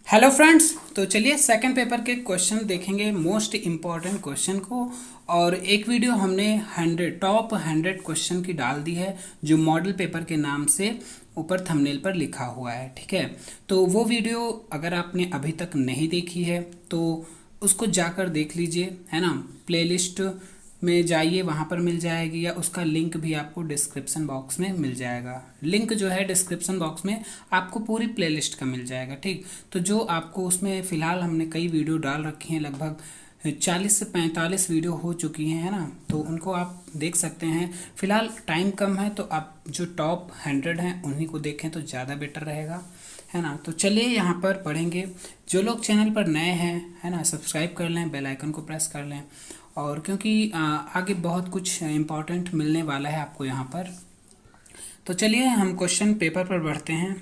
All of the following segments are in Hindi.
हेलो फ्रेंड्स, तो चलिए सेकंड पेपर के क्वेश्चन देखेंगे, मोस्ट इम्पॉर्टेंट क्वेश्चन को। और एक वीडियो हमने 100 क्वेश्चन की डाल दी है, जो मॉडल पेपर के नाम से ऊपर थंबनेल पर लिखा हुआ है। ठीक है, तो वो वीडियो अगर आपने अभी तक नहीं देखी है तो उसको जाकर देख लीजिए, है ना। प्लेलिस्ट में जाइए, वहाँ पर मिल जाएगी, या उसका लिंक भी आपको डिस्क्रिप्शन बॉक्स में मिल जाएगा। लिंक जो है डिस्क्रिप्शन बॉक्स में आपको पूरी प्लेलिस्ट का मिल जाएगा। ठीक, तो जो आपको उसमें फ़िलहाल हमने कई वीडियो डाल रखी हैं, लगभग 40 से 45 वीडियो हो चुकी हैं, है ना। तो उनको आप देख सकते हैं। फ़िलहाल टाइम कम है, तो आप जो टॉप 100 हैं उन्हीं को देखें तो ज़्यादा बेटर रहेगा, है ना। तो चलिए यहाँ पर पढ़ेंगे। जो लोग चैनल पर नए हैं, है ना, सब्सक्राइब कर लें, बेल आइकन को प्रेस कर लें। और क्योंकि आगे बहुत कुछ इम्पोर्टेंट मिलने वाला है आपको यहाँ पर। तो चलिए हम क्वेश्चन पेपर पर बढ़ते हैं।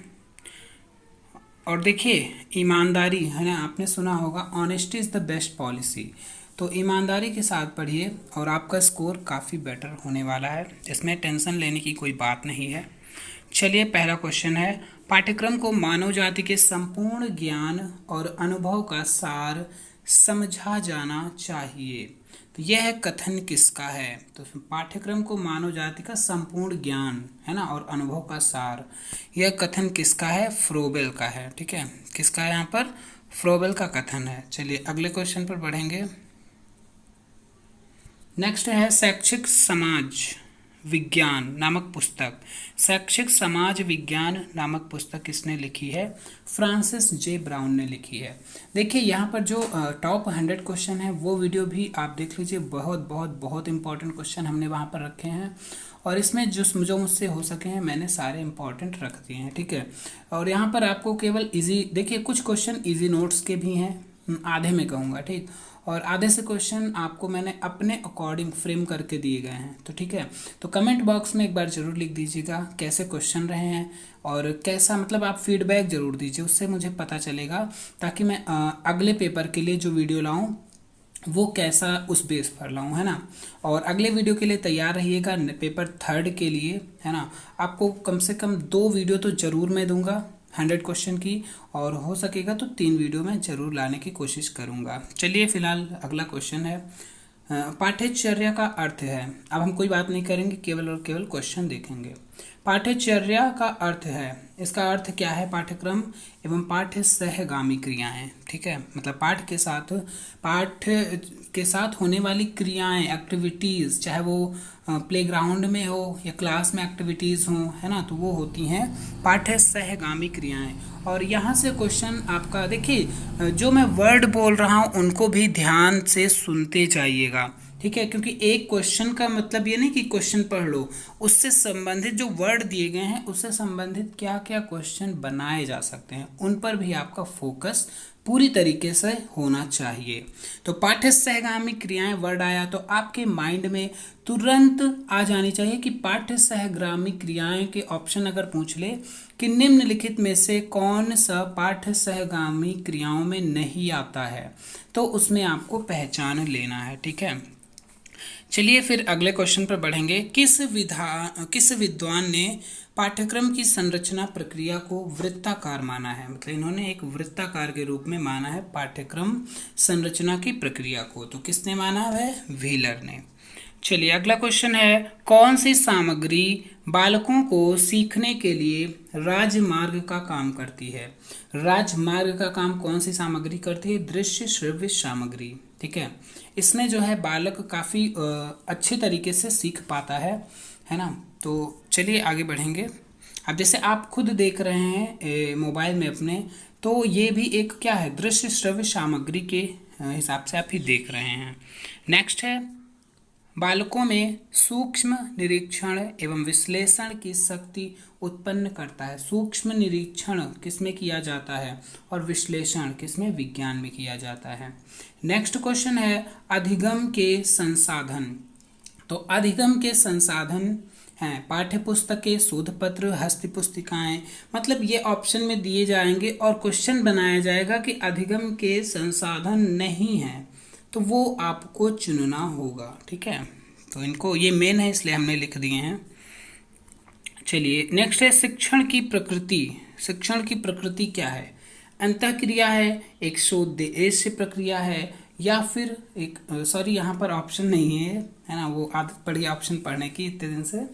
और देखिए, ईमानदारी, है ना, आपने सुना होगा honesty is the best policy. तो ईमानदारी के साथ पढ़िए और आपका स्कोर काफ़ी बेटर होने वाला है, इसमें टेंशन लेने की कोई बात नहीं है। चलिए, पहला क्वेश्चन है, पाठ्यक्रम को मानव जाति के संपूर्ण ज्ञान और अनुभव का सार समझा जाना चाहिए। तो यह कथन किसका है? तो पाठ्यक्रम को मानव जाति का संपूर्ण ज्ञान, है ना, और अनुभव का सार, यह कथन किसका है? फ्रोबेल का है। ठीक है, किसका है यहाँ पर? फ्रोबेल का कथन है। चलिए अगले क्वेश्चन पर बढ़ेंगे। नेक्स्ट है शैक्षिक समाज विज्ञान नामक पुस्तक। शैक्षिक समाज विज्ञान नामक पुस्तक किसने लिखी है? फ्रांसिस जे ब्राउन ने लिखी है। देखिए यहाँ पर जो टॉप 100 क्वेश्चन है वो वीडियो भी आप देख लीजिए, बहुत बहुत बहुत इंपॉर्टेंट क्वेश्चन हमने वहाँ पर रखे हैं। और इसमें जो मुझसे हो सके हैं मैंने सारे इंपॉर्टेंट रख दिए हैं। ठीक है, और यहाँ पर आपको केवल इजी, देखिए कुछ क्वेश्चन इजी नोट्स के भी हैं, आधे में कहूँगा। ठीक, और आधे से क्वेश्चन आपको मैंने अपने अकॉर्डिंग फ्रेम करके दिए गए हैं। तो ठीक है, तो कमेंट बॉक्स में एक बार ज़रूर लिख दीजिएगा कैसे क्वेश्चन रहे हैं, और कैसा, मतलब आप फीडबैक ज़रूर दीजिए, उससे मुझे पता चलेगा, ताकि मैं अगले पेपर के लिए जो वीडियो लाऊं वो कैसा उस बेस पर लाऊं, है ना। और अगले वीडियो के लिए तैयार रहिएगा, पेपर 3 के लिए, है ना। आपको कम से कम 2 वीडियो तो ज़रूर मैं दूंगा 100 क्वेश्चन की, और हो सकेगा तो 3 वीडियो में ज़रूर लाने की कोशिश करूँगा। चलिए फिलहाल अगला क्वेश्चन है, पाठ्यचर्या का अर्थ है। अब हम कोई बात नहीं करेंगे, केवल और केवल क्वेश्चन देखेंगे। पाठ्यचर्या का अर्थ है, इसका अर्थ क्या है? पाठ्यक्रम एवं पाठ्य सहगामी क्रियाएं। ठीक है, मतलब पाठ्य के साथ होने वाली क्रियाएं, एक्टिविटीज़, चाहे वो प्लेग्राउंड में हो या क्लास में एक्टिविटीज़ हो, है ना, तो वो होती हैं पाठ्य सहगामी क्रियाएं। और यहाँ से क्वेश्चन आपका, देखिए जो मैं वर्ड बोल रहा हूँ उनको भी ध्यान से सुनते जाइएगा। ठीक है, क्योंकि एक क्वेश्चन का मतलब ये नहीं कि क्वेश्चन पढ़ लो, उससे संबंधित जो वर्ड दिए गए हैं उससे संबंधित क्या क्या क्वेश्चन बनाए जा सकते हैं, उन पर भी आपका फोकस पूरी तरीके से होना चाहिए। तो पाठ्य सहगामी क्रियाएं वर्ड आया तो आपके माइंड में तुरंत आ जानी चाहिए कि पाठ्य सहगामी क्रियाएं के ऑप्शन अगर पूछ ले कि निम्नलिखित में से कौन सा पाठ्य सहगामी क्रियाओं में नहीं आता है, तो उसमें आपको पहचान लेना है। ठीक है, चलिए फिर अगले क्वेश्चन पर बढ़ेंगे। किस विद्वान ने पाठ्यक्रम की संरचना प्रक्रिया को वृत्ताकार माना है? मतलब इन्होंने एक वृत्ताकार के रूप में माना है पाठ्यक्रम संरचना की प्रक्रिया को। तो किसने माना है? व्हीलर ने। चलिए अगला क्वेश्चन है, कौन सी सामग्री बालकों को सीखने के लिए राजमार्ग का काम करती है? राजमार्ग का काम कौन सी सामग्री करती है? दृश्य श्रव्य सामग्री। ठीक है, इसमें जो है बालक काफ़ी अच्छे तरीके से सीख पाता है ना। तो चलिए आगे बढ़ेंगे। अब जैसे आप खुद देख रहे हैं मोबाइल में अपने, तो ये भी एक क्या है? दृश्य श्रव्य सामग्री के हिसाब से आप ही देख रहे हैं। नेक्स्ट है, बालकों में सूक्ष्म निरीक्षण एवं विश्लेषण की शक्ति उत्पन्न करता है। सूक्ष्म निरीक्षण किसमें किया जाता है और विश्लेषण किसमें? विज्ञान में किया जाता है। नेक्स्ट क्वेश्चन है, अधिगम के संसाधन। तो अधिगम के संसाधन हैं पाठ्य पुस्तकें, शोध पत्र, हस्त पुस्तिकाएं। मतलब ये ऑप्शन में दिए जाएंगे और क्वेश्चन बनाया जाएगा कि अधिगम के संसाधन नहीं हैं, तो वो आपको चुनना होगा। ठीक है, तो इनको, ये मेन है इसलिए हमने लिख दिए हैं। चलिए नेक्स्ट है शिक्षण की प्रकृति। शिक्षण की प्रकृति क्या है? अंतःक्रिया है, एक शोधदेश प्रक्रिया है, या फिर एक सॉरी यहाँ पर ऑप्शन नहीं है ना, वो आदत पड़ी ऑप्शन पढ़ने की इतने दिन से।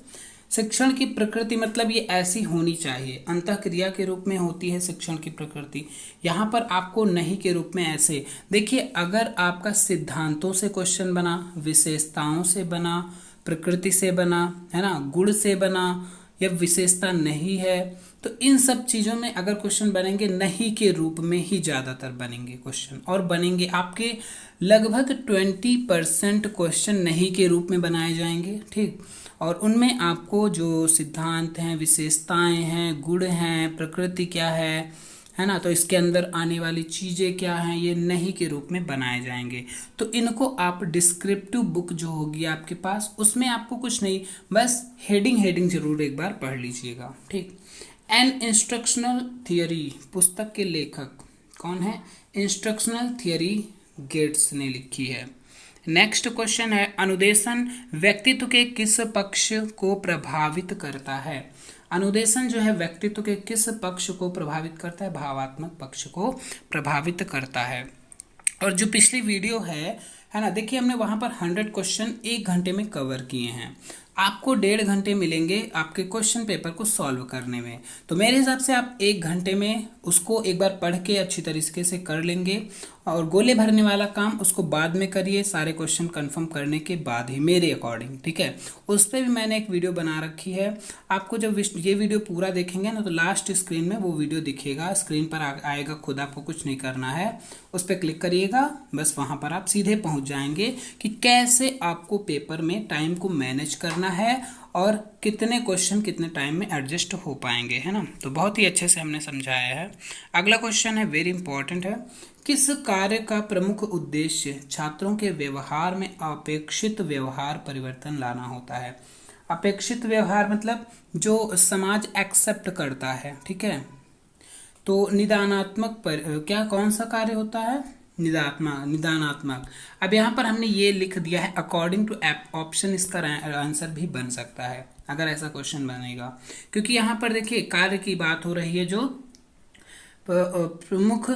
शिक्षण की प्रकृति मतलब ये ऐसी होनी चाहिए, अंतःक्रिया के रूप में होती है शिक्षण की प्रकृति। यहाँ पर आपको नहीं के रूप में ऐसे देखिए, अगर आपका सिद्धांतों से क्वेश्चन बना, विशेषताओं से बना, प्रकृति से बना, है ना, गुण से बना, या विशेषता नहीं है, तो इन सब चीज़ों में अगर क्वेश्चन बनेंगे नहीं के रूप में ही ज़्यादातर बनेंगे क्वेश्चन, और बनेंगे आपके लगभग 20% क्वेश्चन नहीं के रूप में बनाए जाएंगे। ठीक, और उनमें आपको जो सिद्धांत हैं, विशेषताएं हैं, गुण हैं, प्रकृति क्या है ना, तो इसके अंदर आने वाली चीज़ें क्या हैं, ये नहीं के रूप में बनाए जाएंगे। तो इनको आप डिस्क्रिप्टिव बुक जो होगी आपके पास, उसमें आपको कुछ नहीं, बस हेडिंग जरूर एक बार पढ़ लीजिएगा। ठीक, एन इंस्ट्रक्शनल थियरी पुस्तक के लेखक कौन है? इंस्ट्रक्शनल थियरी गेट्स ने लिखी है। नेक्स्ट क्वेश्चन है, अनुदेशन व्यक्तित्व के किस पक्ष को प्रभावित करता है? अनुदेशन जो है व्यक्तित्व के किस पक्ष को प्रभावित करता है? भावात्मक पक्ष को प्रभावित करता है। और जो पिछली वीडियो है ना, देखिए हमने वहाँ पर 100 क्वेश्चन 1 घंटे में कवर किए हैं। आपको 1.5 घंटे मिलेंगे आपके क्वेश्चन पेपर को सॉल्व करने में। तो मेरे हिसाब से आप 1 घंटे में उसको एक बार पढ़ के अच्छी तरीके से कर लेंगे, और गोले भरने वाला काम उसको बाद में करिए, सारे क्वेश्चन कंफर्म करने के बाद ही, मेरे अकॉर्डिंग। ठीक है, उस पर भी मैंने एक वीडियो बना रखी है। आपको जब ये वीडियो पूरा देखेंगे ना, तो लास्ट स्क्रीन में वो वीडियो दिखेगा, स्क्रीन पर आएगा, खुद आपको कुछ नहीं करना है, उस पर क्लिक करिएगा, बस वहाँ पर आप सीधे पहुँच जाएंगे कि कैसे आपको पेपर में टाइम को मैनेज करना है और कितने क्वेश्चन कितने टाइम में एडजस्ट हो पाएंगे, है ना। तो बहुत ही अच्छे से हमने समझाया है। अगला क्वेश्चन है, वेरी इंपॉर्टेंट है, किस कार्य का प्रमुख उद्देश्य छात्रों के व्यवहार में अपेक्षित व्यवहार परिवर्तन लाना होता है? अपेक्षित व्यवहार मतलब जो समाज एक्सेप्ट करता है। ठीक है, तो निदानात्मक पर क्या कौन सा कार्य होता है? निदानात्मक। अब यहाँ पर हमने ये लिख दिया है अकॉर्डिंग टू ऑप्शन, इसका आंसर भी बन सकता है अगर ऐसा क्वेश्चन बनेगा, क्योंकि यहाँ पर देखिए कार्य की बात हो रही है, जो प्रमुख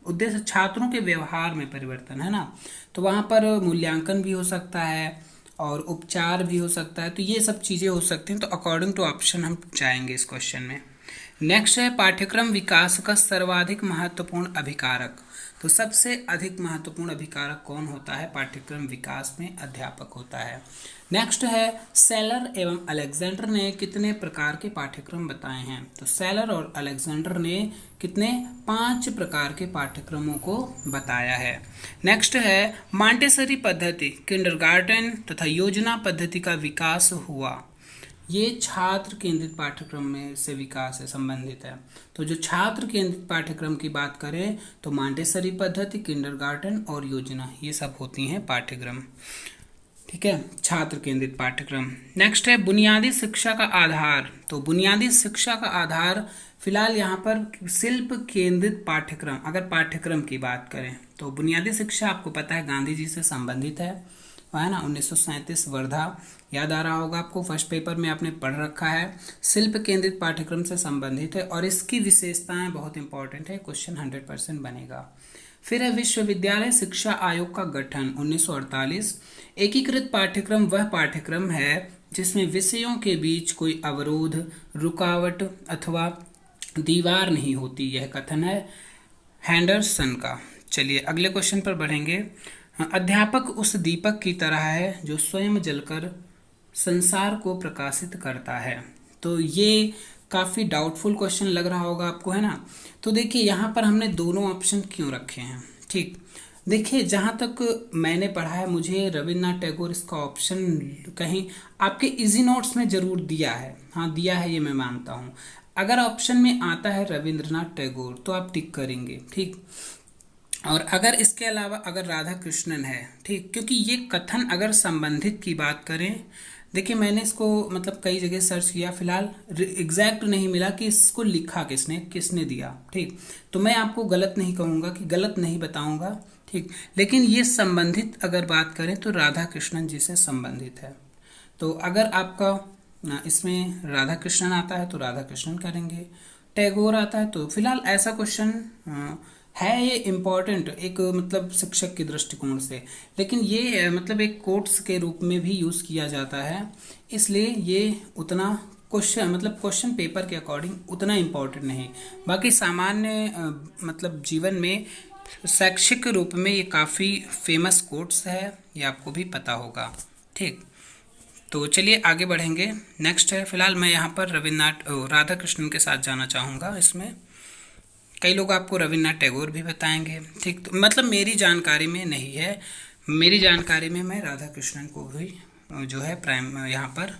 उद्देश्य छात्रों के व्यवहार में परिवर्तन, है ना। तो वहाँ पर मूल्यांकन भी हो सकता है और उपचार भी हो सकता है, तो ये सब चीज़ें हो सकती हैं। तो अकॉर्डिंग टू ऑप्शन हम जाएंगे इस क्वेश्चन में। नेक्स्ट है, पाठ्यक्रम विकास का सर्वाधिक महत्वपूर्ण अभिकारक। तो सबसे अधिक महत्वपूर्ण अभिकारक कौन होता है पाठ्यक्रम विकास में? अध्यापक होता है। नेक्स्ट है, सेलर एवं अलेक्जेंडर ने कितने प्रकार के पाठ्यक्रम बताए हैं? तो सेलर और अलेक्जेंडर ने कितने? 5 प्रकार के पाठ्यक्रमों को बताया है। नेक्स्ट है, मॉन्टेसरी पद्धति, किंडरगार्टन तथा योजना पद्धति का विकास हुआ। ये छात्र केंद्रित पाठ्यक्रम में से विकास से संबंधित है। तो जो छात्र केंद्रित पाठ्यक्रम की बात करें तो मॉन्टेसरी पद्धति, किंडरगार्टन और योजना, ये सब होती हैं पाठ्यक्रम। ठीक है, छात्र केंद्रित पाठ्यक्रम। नेक्स्ट है, बुनियादी शिक्षा का आधार। तो बुनियादी शिक्षा का आधार फिलहाल यहाँ पर शिल्प केंद्रित पाठ्यक्रम, अगर पाठ्यक्रम की बात करें तो बुनियादी शिक्षा आपको पता है गांधी जी से संबंधित है ना। 1937 वर्धा, याद आ रहा होगा आपको, फर्स्ट पेपर में आपने पढ़ रखा है। शिल्प केंद्रित पाठ्यक्रम से संबंधित है और इसकी विशेषताएं बहुत इंपॉर्टेंट है, क्वेश्चन 100% बनेगा। फिर है विश्वविद्यालय शिक्षा आयोग का गठन 1948। एकीकृत पाठ्यक्रम वह पाठ्यक्रम है जिसमें विषयों के बीच कोई अवरोध, रुकावट अथवा दीवार नहीं होती, यह कथन है हैंडरसन का। चलिए अगले क्वेश्चन पर बढ़ेंगे। अध्यापक उस दीपक की तरह है जो स्वयं जलकर संसार को प्रकाशित करता है। तो ये काफ़ी डाउटफुल क्वेश्चन लग रहा होगा आपको, है ना। तो देखिए यहाँ पर हमने दोनों ऑप्शन क्यों रखे हैं? ठीक, देखिए जहाँ तक मैंने पढ़ा है, मुझे रविन्द्रनाथ टैगोर इसका ऑप्शन कहीं आपके इजी नोट्स में ज़रूर दिया है, हाँ दिया है, ये मैं मानता हूँ। अगर ऑप्शन में आता है रविन्द्रनाथ टैगोर तो आप टिक करेंगे। ठीक, और अगर इसके अलावा अगर राधा कृष्णन है, ठीक, क्योंकि ये कथन अगर संबंधित की बात करें, देखिए मैंने इसको मतलब कई जगह सर्च किया, फिलहाल एग्जैक्ट नहीं मिला कि इसको लिखा किसने दिया। ठीक, तो मैं आपको गलत नहीं कहूँगा कि गलत नहीं बताऊँगा, ठीक, लेकिन ये संबंधित अगर बात करें तो राधा कृष्णन जी से संबंधित है। तो अगर आपका इसमें राधा कृष्णन आता है तो राधा कृष्णन करेंगे, टैगोर आता है। तो फिलहाल ऐसा क्वेश्चन है ये इम्पॉर्टेंट एक मतलब शिक्षक के दृष्टिकोण से, लेकिन ये मतलब एक कोट्स के रूप में भी यूज़ किया जाता है, इसलिए ये उतना क्वेश्चन मतलब क्वेश्चन पेपर के अकॉर्डिंग उतना इम्पोर्टेंट नहीं। बाकी सामान्य मतलब जीवन में शैक्षिक रूप में ये काफ़ी फेमस कोट्स है, ये आपको भी पता होगा। ठीक, तो चलिए आगे बढ़ेंगे। नेक्स्ट है, फिलहाल मैं यहाँ पर रविन्द्रनाथ राधा कृष्णन के साथ जाना चाहूँगा। इसमें कई लोग आपको रविन्द्रनाथ टैगोर भी बताएंगे। ठीक, तो मतलब मेरी जानकारी में नहीं है, मेरी जानकारी में मैं राधा कृष्णन को भी जो है यहाँ पर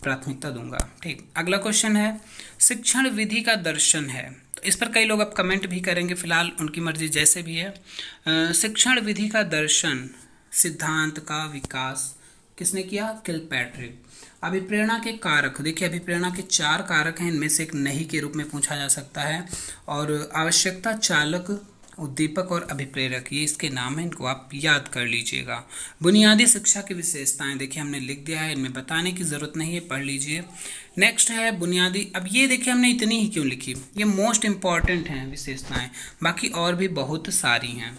प्राथमिकता दूंगा। ठीक, अगला क्वेश्चन है, शिक्षण विधि का दर्शन है। तो इस पर कई लोग अब कमेंट भी करेंगे, फिलहाल उनकी मर्जी जैसे भी है। शिक्षण विधि का दर्शन सिद्धांत का विकास किसने किया? किलपैट्रिक। अभिप्रेरणा के कारक, देखिए अभिप्रेरणा के 4 कारक हैं, इनमें से एक नहीं के रूप में पूछा जा सकता है। और आवश्यकता, चालक, उद्दीपक और अभिप्रेरक, ये इसके नाम हैं, इनको आप याद कर लीजिएगा। बुनियादी शिक्षा की विशेषताएं, देखिए हमने लिख दिया है, इनमें बताने की ज़रूरत नहीं है, पढ़ लीजिए। नेक्स्ट है बुनियादी, अब ये देखिए हमने इतनी ही क्यों लिखी, ये मोस्ट इंपॉर्टेंट हैं विशेषताएं, बाकी और भी बहुत सारी हैं।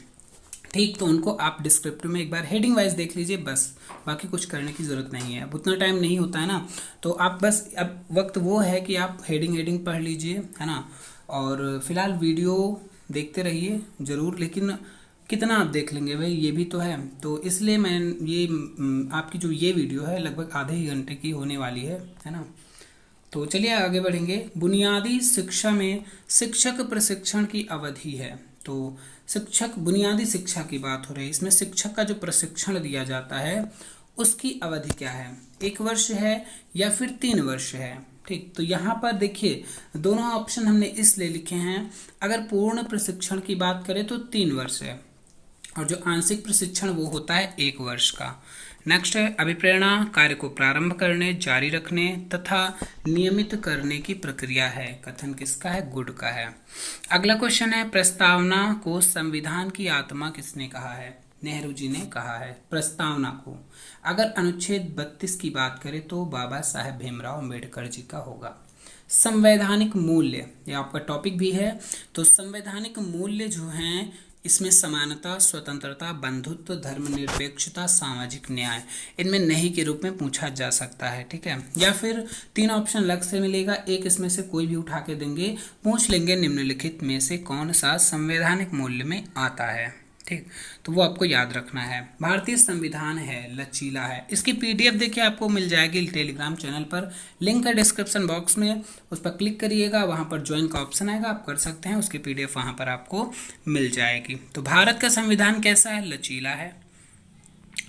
ठीक, तो उनको आप डिस्क्रिप्टिव में एक बार हेडिंग वाइज देख लीजिए बस, बाकी कुछ करने की ज़रूरत नहीं है, अब उतना टाइम नहीं होता है ना, तो आप बस अब वक्त वो है कि आप हेडिंग पढ़ लीजिए, है ना। और फिलहाल वीडियो देखते रहिए ज़रूर, लेकिन कितना आप देख लेंगे भाई, ये भी तो है, तो इसलिए मैं ये आपकी जो ये वीडियो है लगभग आधे ही घंटे की होने वाली है ना। तो चलिए आगे बढ़ेंगे। बुनियादी शिक्षा में शिक्षक प्रशिक्षण की अवधि है। तो शिक्षक, बुनियादी शिक्षा की बात हो रही है, इसमें शिक्षक का जो प्रशिक्षण दिया जाता है उसकी अवधि क्या है? 1 वर्ष है या फिर 3 वर्ष है? ठीक, तो यहाँ पर देखिए दोनों ऑप्शन हमने इसलिए लिखे हैं, अगर पूर्ण प्रशिक्षण की बात करें तो 3 वर्ष है, और जो आंशिक प्रशिक्षण वो होता है 1 वर्ष का। नेक्स्ट है, अभिप्रेरणा कार्य को प्रारंभ करने, जारी रखने तथा नियमित करने की प्रक्रिया है। कथन किसका है? गुड का है। अगला क्वेश्चन है, प्रस्तावना को संविधान की आत्मा किसने कहा है? नेहरू जी ने कहा है प्रस्तावना को। अगर अनुच्छेद 32 की बात करें तो बाबा साहेब भीमराव अम्बेडकर जी का होगा। संवैधानिक मूल्य, ये आपका टॉपिक भी है, तो संवैधानिक मूल्य जो हैं इसमें समानता, स्वतंत्रता, बंधुत्व, धर्मनिरपेक्षता, सामाजिक न्याय, इनमें नहीं के रूप में पूछा जा सकता है। ठीक है, या फिर 3 ऑप्शन अलग से मिलेगा, एक इसमें से कोई भी उठा के देंगे, पूछ लेंगे निम्नलिखित में से कौन सा संवैधानिक मूल्य में आता है। ठीक, तो वो आपको याद रखना है। भारतीय संविधान है लचीला है, इसकी पीडीएफ देखिए आपको मिल जाएगी टेलीग्राम चैनल पर, लिंक है डिस्क्रिप्शन बॉक्स में, उस पर क्लिक करिएगा, वहाँ पर ज्वाइन का ऑप्शन आएगा, आप कर सकते हैं, उसकी पीडीएफ वहाँ पर आपको मिल जाएगी। तो भारत का संविधान कैसा है? लचीला है।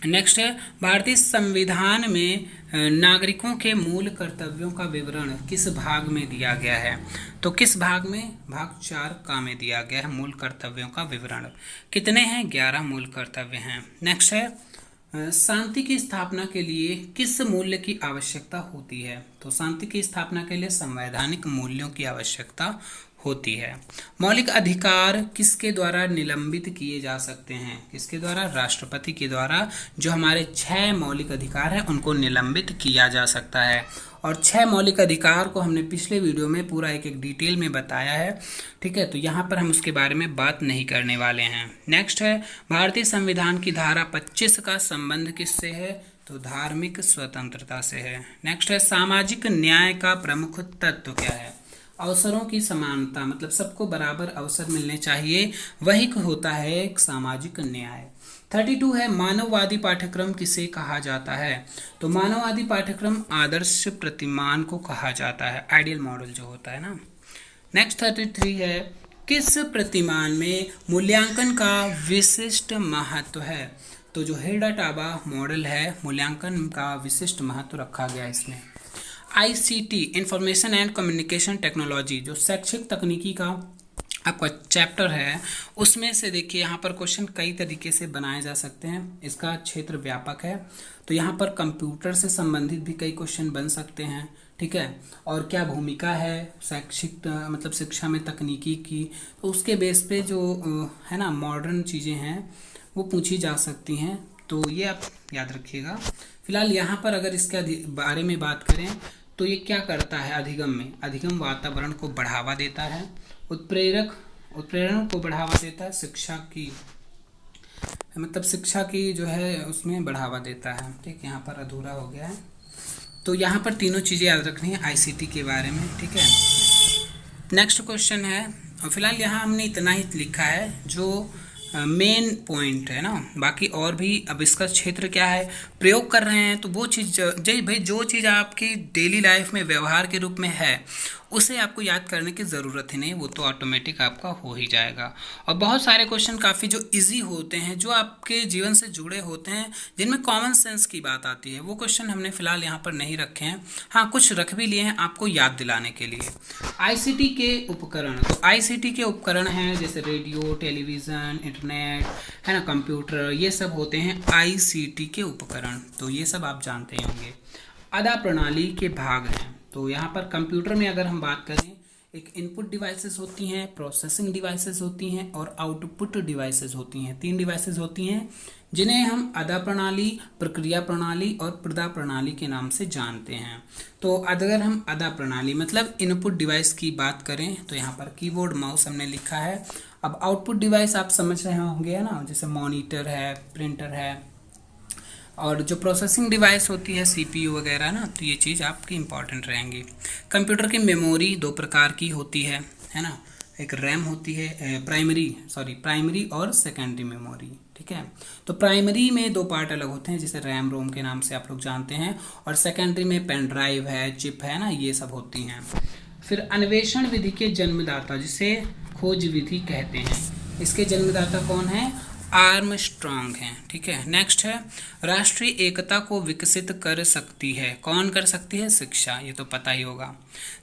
नेक्स्ट है, भारतीय संविधान में नागरिकों के मूल कर्तव्यों का विवरण किस भाग में दिया गया है? तो किस भाग में? भाग 4 का में दिया गया है मूल कर्तव्यों का विवरण। कितने हैं? 11 मूल कर्तव्य हैं। नेक्स्ट है, शांति की स्थापना के लिए किस मूल्य की आवश्यकता होती है? तो शांति की स्थापना के लिए संवैधानिक मूल्यों की आवश्यकता होती है। मौलिक अधिकार किसके द्वारा निलंबित किए जा सकते हैं? किसके द्वारा? राष्ट्रपति के द्वारा। जो हमारे 6 मौलिक अधिकार हैं उनको निलंबित किया जा सकता है, और 6 मौलिक अधिकार को हमने पिछले वीडियो में पूरा एक डिटेल में बताया है। ठीक है, तो यहाँ पर हम उसके बारे में बात नहीं करने वाले हैं। नेक्स्ट है, भारतीय संविधान की धारा 25 का संबंध किससे है? तो धार्मिक स्वतंत्रता से है। नेक्स्ट है, सामाजिक न्याय का प्रमुख तत्व क्या है? अवसरों की समानता, मतलब सबको बराबर अवसर मिलने चाहिए, वही होता है एक सामाजिक न्याय। 32 है, मानववादी पाठ्यक्रम किसे कहा जाता है? तो मानववादी पाठ्यक्रम आदर्श प्रतिमान को कहा जाता है, आइडियल मॉडल जो होता है ना। नेक्स्ट 33 है, किस प्रतिमान में मूल्यांकन का विशिष्ट महत्व है? तो जो हेडाटाबा मॉडल है, मूल्यांकन का विशिष्ट महत्व रखा गया इसमें। ICT, information and communication technology, जो शैक्षिक तकनीकी का आपका चैप्टर है, उसमें से देखिए यहाँ पर क्वेश्चन कई तरीके से बनाए जा सकते हैं, इसका क्षेत्र व्यापक है, तो यहाँ पर कंप्यूटर से संबंधित भी कई क्वेश्चन बन सकते हैं। ठीक है, और क्या भूमिका है शैक्षिक मतलब शिक्षा में तकनीकी की, तो उसके बेस पे जो है ना मॉडर्न चीज़ें हैं वो पूछी जा सकती हैं, तो ये आप याद रखिएगा। फिलहाल यहाँ पर अगर इसके बारे में बात करें तो ये क्या करता है अधिगम में, अधिगम वातावरण को बढ़ावा देता है, उत्प्रेरण को बढ़ावा देता है, शिक्षा की मतलब शिक्षा की जो है उसमें बढ़ावा देता है। ठीक, यहाँ पर अधूरा हो गया है। तो यहाँ पर तीनों चीज़ें याद रखनी है आईसीटी के बारे में। ठीक है, नेक्स्ट क्वेश्चन है, और फिलहाल यहाँ हमने इतना ही लिखा है जो मेन पॉइंट है ना, बाकी और भी अब इसका क्षेत्र क्या है प्रयोग कर रहे हैं, तो वो चीज़ भाई जो चीज़ आपकी डेली लाइफ में व्यवहार के रूप में है उसे आपको याद करने की ज़रूरत ही नहीं, वो तो ऑटोमेटिक आपका हो ही जाएगा। और बहुत सारे क्वेश्चन काफ़ी जो इजी होते हैं, जो आपके जीवन से जुड़े होते हैं, जिनमें कॉमन सेंस की बात आती है, वो क्वेश्चन हमने फिलहाल यहाँ पर नहीं रखे हैं। हाँ, कुछ रख भी लिए हैं आपको याद दिलाने के लिए। आईसीटी के उपकरण, तो आईसीटी के उपकरण हैं जैसे रेडियो, टेलीविज़न, इंटरनेट है ना, कंप्यूटर, ये सब होते हैं आईसीटी के उपकरण। तो ये सब आप जानते ही होंगे। अदा प्रणाली के भाग हैं, तो यहाँ पर कंप्यूटर में अगर हम बात करें, एक इनपुट डिवाइसेस होती हैं, प्रोसेसिंग डिवाइसेस होती हैं और आउटपुट डिवाइसेस होती हैं। 3 डिवाइसेस होती हैं जिन्हें हम अदा प्रणाली, प्रक्रिया प्रणाली और प्रदा प्रणाली के नाम से जानते हैं। तो अगर हम अदा प्रणाली मतलब इनपुट डिवाइस की बात करें तो यहाँ पर कीबोर्ड, माउस हमने लिखा है। अब आउटपुट डिवाइस आप समझ रहे होंगे है ना, जैसे मॉनिटर है, प्रिंटर है, और जो प्रोसेसिंग डिवाइस होती है सीपीयू वगैरह ना, तो ये चीज़ आपकी इंपॉर्टेंट रहेंगी। कंप्यूटर की मेमोरी 2 प्रकार की होती है ना, एक रैम होती है, प्राइमरी और सेकेंडरी मेमोरी। ठीक है, तो प्राइमरी में 2 पार्ट अलग होते हैं जिसे रैम रोम के नाम से आप लोग जानते हैं, और सेकेंडरी में पेन ड्राइव है, चिप है ना, ये सब होती हैं। फिर अन्वेषण विधि के जन्मदाता जिसे खोज विधि कहते हैं, इसके जन्मदाता कौन है, आर्मस्ट्रॉन्ग हैं। ठीक है, नेक्स्ट है राष्ट्रीय एकता को विकसित कर सकती है, कौन कर सकती है, शिक्षा, ये तो पता ही होगा।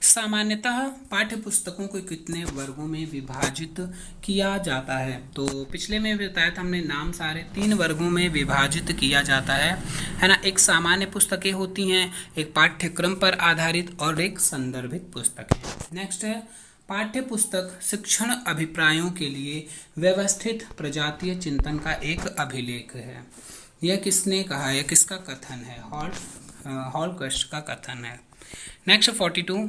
सामान्यतः पाठ्य पुस्तकों को कितने वर्गों में विभाजित किया जाता है, तो पिछले में बताया था हमने नाम सारे, 3 वर्गों में विभाजित किया जाता है ना। एक सामान्य पुस्तकें होती हैं, एक पाठ्यक्रम पर आधारित और एक संदर्भित पुस्तकें। नेक्स्ट है पाठ्य पुस्तक शिक्षण अभिप्रायों के लिए व्यवस्थित प्रजातीय चिंतन का एक अभिलेख है। यह किसने कहा है, किसका कथन है, हॉलकर्स्ट का कथन है। नेक्स्ट 42,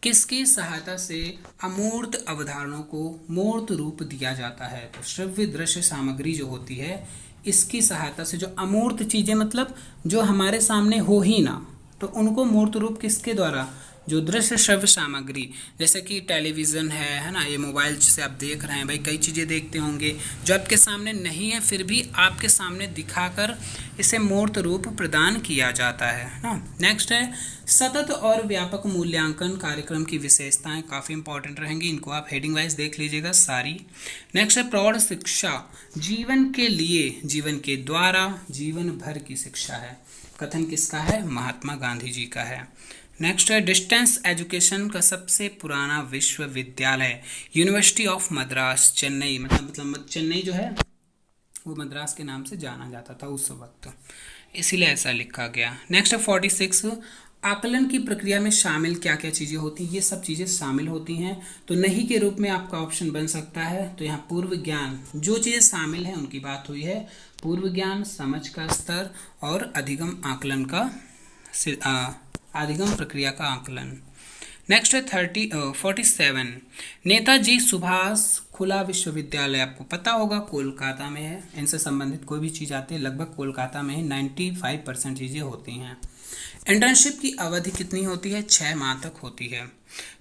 किसकी सहायता से अमूर्त अवधारणाओं को मूर्त रूप दिया जाता है, तो श्रव्य दृश्य सामग्री जो होती है इसकी सहायता से जो अमूर्त चीज़ें मतलब जो हमारे सामने हो ही ना, तो उनको मूर्त रूप किसके द्वारा, जो दृश्य श्रव्य सामग्री जैसे कि टेलीविज़न है ना, ये मोबाइल से आप देख रहे हैं, भाई कई चीज़ें देखते होंगे जो आपके सामने नहीं है फिर भी आपके सामने दिखाकर इसे मूर्त रूप प्रदान किया जाता है ना। नेक्स्ट है सतत और व्यापक मूल्यांकन कार्यक्रम की विशेषताएं काफ़ी इंपॉर्टेंट रहेंगी, इनको आप हेडिंग वाइज देख लीजिएगा सारी। नेक्स्ट है प्रौढ़ शिक्षा जीवन के लिए, जीवन के द्वारा, जीवन भर की शिक्षा है, कथन किसका है, महात्मा गांधी जी का है। नेक्स्ट है डिस्टेंस एजुकेशन का सबसे पुराना विश्वविद्यालय यूनिवर्सिटी ऑफ मद्रास चेन्नई, मतलब चेन्नई जो है वो मद्रास के नाम से जाना जाता था उस वक्त, इसीलिए ऐसा लिखा गया। नेक्स्ट है 46, आकलन की प्रक्रिया में शामिल क्या क्या चीज़ें होती हैं, ये सब चीज़ें शामिल होती हैं, तो नहीं के रूप में आपका ऑप्शन बन सकता है। तो यहाँ पूर्व ज्ञान, जो चीज़ें शामिल हैं उनकी बात हुई है, पूर्व ज्ञान, समझ का स्तर और अधिगम आकलन का अधिगम प्रक्रिया का आकलन। नेक्स्ट है 47, नेताजी सुभाष खुला विश्वविद्यालय, आपको पता होगा कोलकाता में है, इनसे संबंधित कोई भी चीज़ आती है लगभग कोलकाता में ही 95% चीज़ें होती हैं। इंटर्नशिप की अवधि कितनी होती है, 6 माह तक होती है।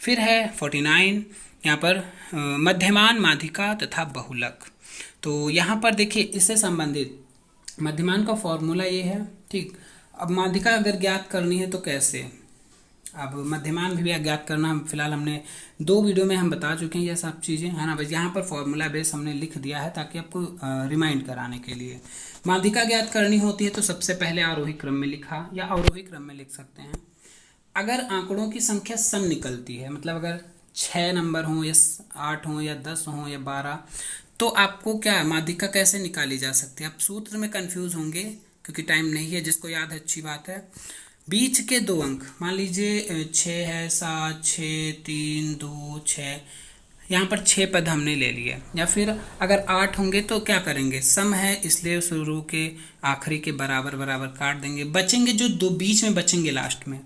फिर है 49, यहाँ पर मध्यमान, माध्यिका तथा बहुलक, तो यहाँ पर देखिए इससे संबंधित मध्यमान का फॉर्मूला ये है। ठीक, अब माध्यिका अगर ज्ञात करनी है तो कैसे, अब मध्यमान भी ज्ञात करना फिलहाल हमने 2 वीडियो में हम बता चुके हैं ये सब चीज़ें है ना, बस यहाँ पर फॉर्मूला बेस हमने लिख दिया है ताकि आपको रिमाइंड कराने के लिए। माध्यिका ज्ञात करनी होती है तो सबसे पहले आरोही क्रम में लिखा या अवरोही क्रम में लिख सकते हैं। अगर आंकड़ों की संख्या सम निकलती है, मतलब अगर 6 नंबर हों या 8 हों या 10 हों या 12, तो आपको क्या माध्यिका कैसे निकाली जा सकती है, आप सूत्र में कन्फ्यूज़ होंगे क्योंकि टाइम नहीं है, जिसको याद है अच्छी बात है। बीच के 2 अंक, मान लीजिए 6 है, 7, 6, 3, 2, 6, यहाँ पर 6 पद हमने ले लिए, या फिर अगर 8 होंगे तो क्या करेंगे, सम है इसलिए शुरू के आखिरी के बराबर बराबर काट देंगे, बचेंगे जो 2 बीच में बचेंगे लास्ट में,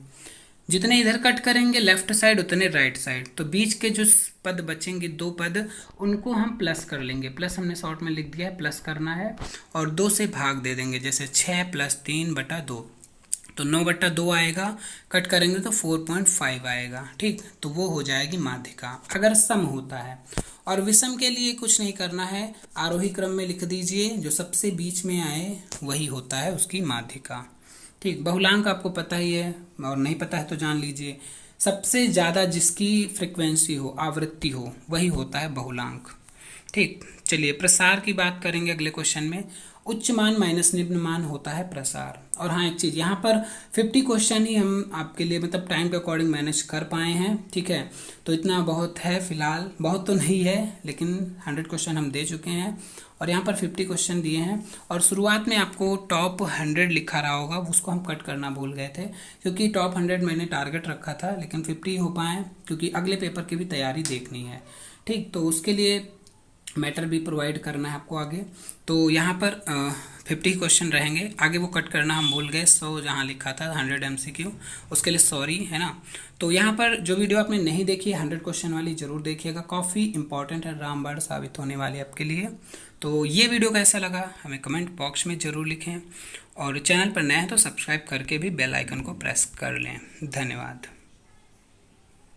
जितने इधर कट करेंगे लेफ्ट साइड उतने राइट साइड, तो बीच के जो पद बचेंगे 2 पद उनको हम प्लस कर लेंगे। प्लस हमने शॉर्ट में लिख दिया है, प्लस करना है और 2 से भाग दे देंगे, जैसे 6 + 3/2, तो 9/2 आएगा। कट करेंगे तो 4.5 आएगा। ठीक, तो वो हो जाएगी माध्यिका अगर सम होता है। और विषम के लिए कुछ नहीं करना है, आरोही क्रम में लिख दीजिए, जो सबसे बीच में आए वही होता है उसकी माध्यिका। ठीक, बहुलांक आपको पता ही है, और नहीं पता है तो जान लीजिए। सबसे ज़्यादा जिसकी फ्रिक्वेंसी हो, आवृत्ति हो, वही होता है बहुलांक। ठीक, चलिए प्रसार की बात करेंगे अगले क्वेश्चन में। उच्च मान माइनस निम्न मान होता है प्रसार। और हाँ, एक चीज़ यहाँ पर 50 क्वेश्चन ही हम आपके लिए मतलब टाइम के अकॉर्डिंग मैनेज कर पाए हैं। ठीक है, तो इतना बहुत है फिलहाल, बहुत तो नहीं है लेकिन 100 क्वेश्चन हम दे चुके हैं और यहाँ पर 50 क्वेश्चन दिए हैं। और शुरुआत में आपको टॉप 100 लिखा रहा होगा, उसको हम कट करना भूल गए थे क्योंकि टॉप 100 मैंने टारगेट रखा था, लेकिन 50 हो पाए क्योंकि अगले पेपर की भी तैयारी देखनी है। ठीक, तो उसके लिए मैटर भी प्रोवाइड करना है आपको आगे। तो यहाँ पर 50 क्वेश्चन रहेंगे, आगे वो कट करना हम भूल गए। 100 जहाँ लिखा था 100 MCQ, उसके लिए सॉरी, है ना। तो यहाँ पर जो वीडियो आपने नहीं देखी है 100 क्वेश्चन वाली, ज़रूर देखिएगा, काफ़ी इंपॉर्टेंट है, रामबाण साबित होने वाली आपके लिए। तो ये वीडियो कैसा लगा हमें कमेंट बॉक्स में ज़रूर लिखें, और चैनल पर नए हैं तो सब्सक्राइब करके भी बेल आइकन को प्रेस कर लें। धन्यवाद।